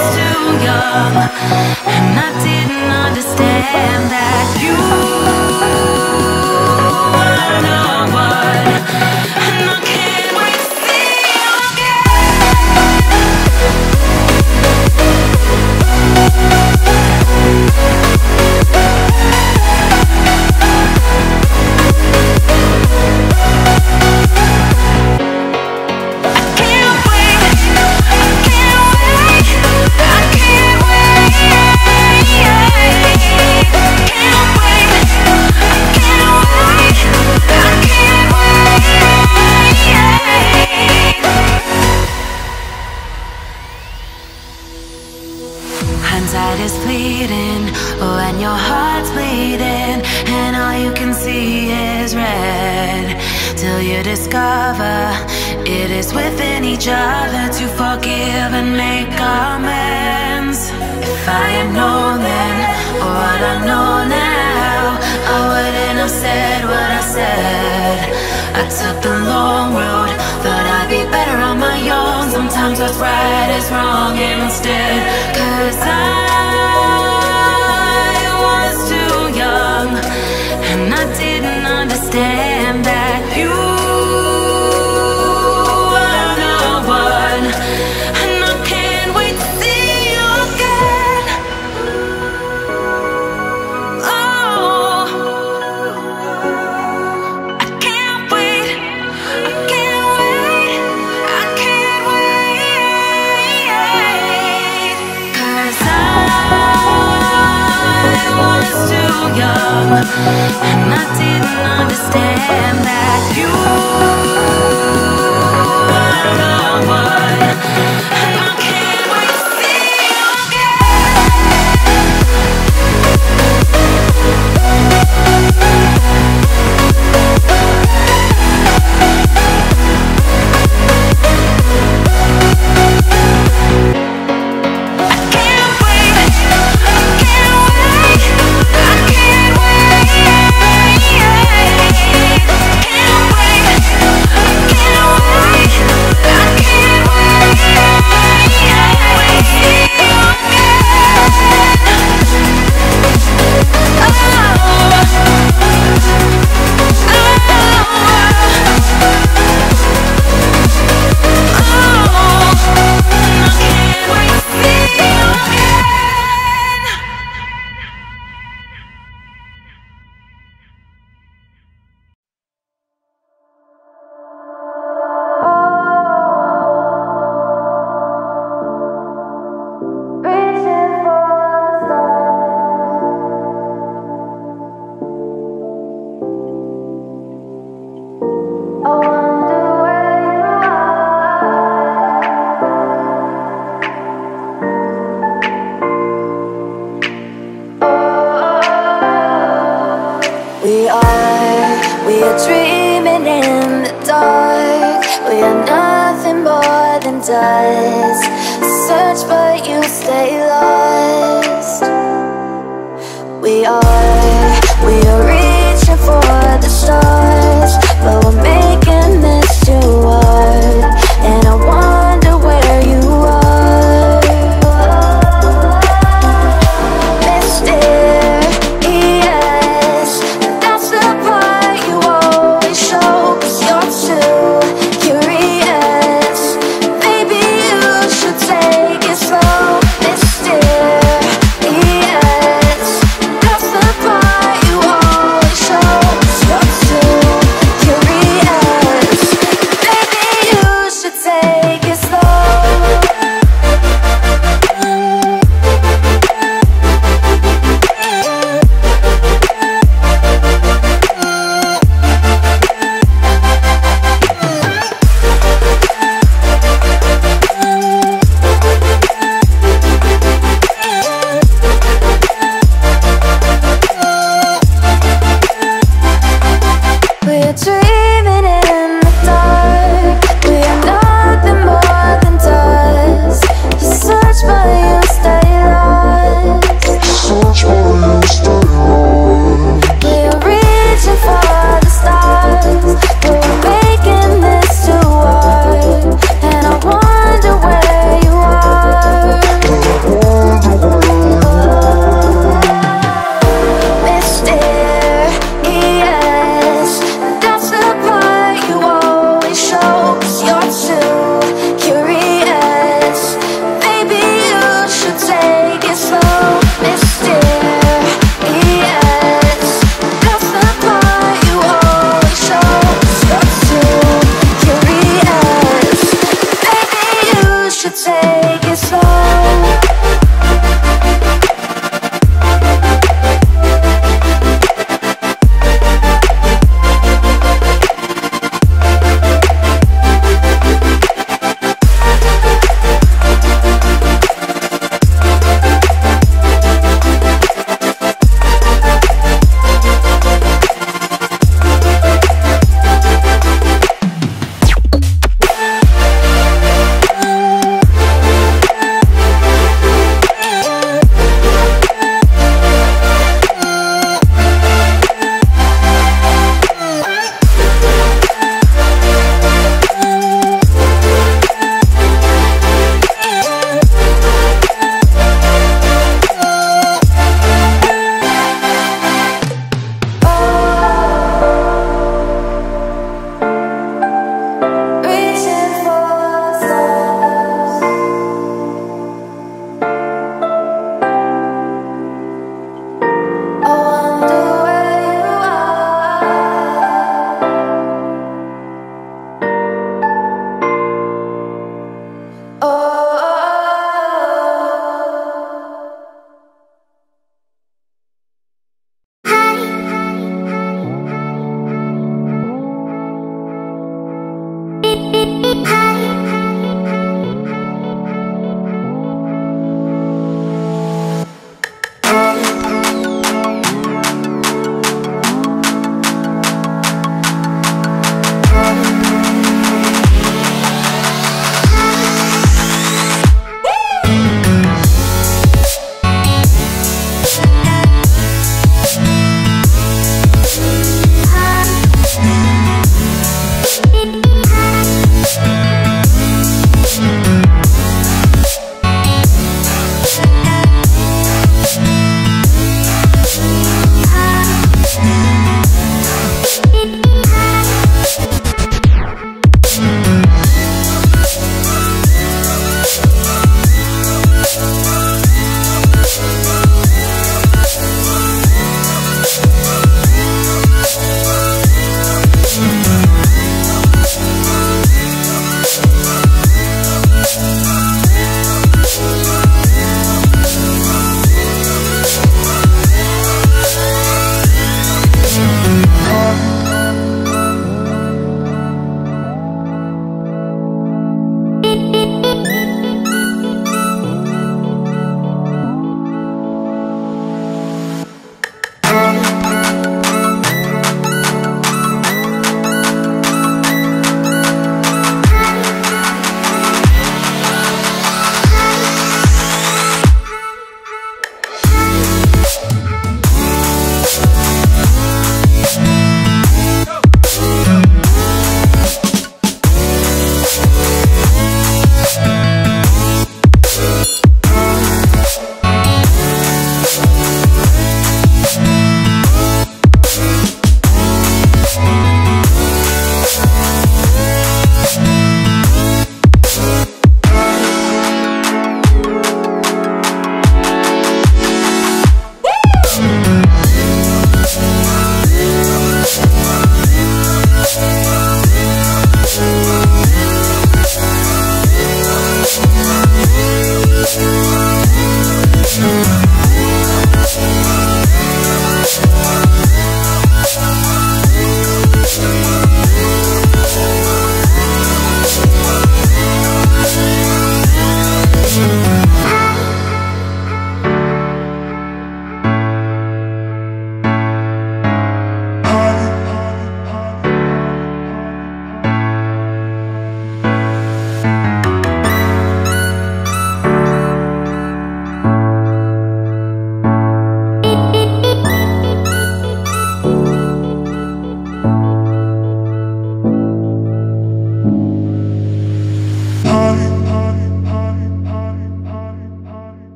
was too young, and I didn't understand that you were the one, and I can't wait to see you hindsight is fleeting when your heart's bleeding and all you can see is red, till you discover it is within each other to forgive and make amends. If I had known then what I know now, I wouldn't have said what I said. I took the long road, thought I'd be better on my own. Sometimes what's right is wrong instead, 'cause I was too young, and I didn't understand that you were the one, and I can't wait to see you again. Oh, I can't wait, I can't wait, I can't wait, 'cause I was too young, and I didn't understand that you were the one, and I can't wait to see you We are dreaming in the dark. We are nothing more than dust. Search but you stay lost. We are reaching for the stars, but we're making this too hard. And I wonder where you are, mysterious. That's the part you always show, 'cause you're too curious. Maybe you should take it slow, mysterious. That's the part you always show, 'cause you're too curious.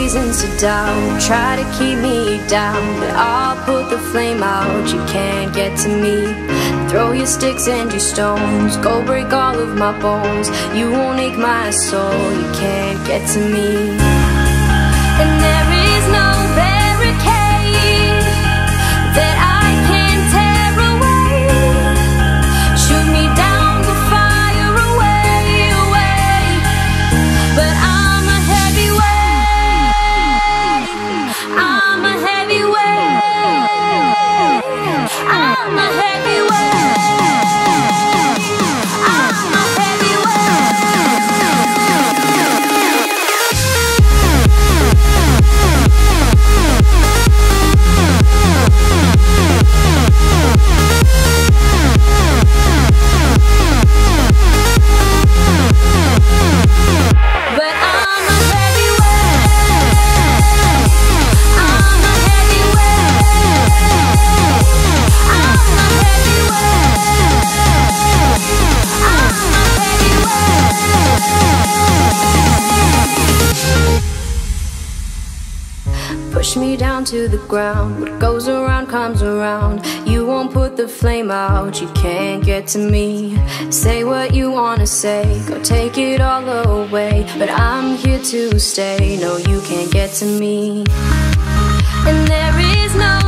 reasons to doubt, try to keep me down, but I'll put the flame out. You can't get to me. Throw your sticks and your stones, go break all of my bones. You won't ache my soul. You can't get to me. And there is no barricade that I can tear away. Shoot me down, go fire away, away. But I'm a heavyweight. I'm a heavyweight. I'm a heavyweight. Push me down to the ground. What goes around comes around. You won't put the flame out. You can't get to me. Say what you wanna say, go take it all away, but I'm here to stay. No, you can't get to me. And there is no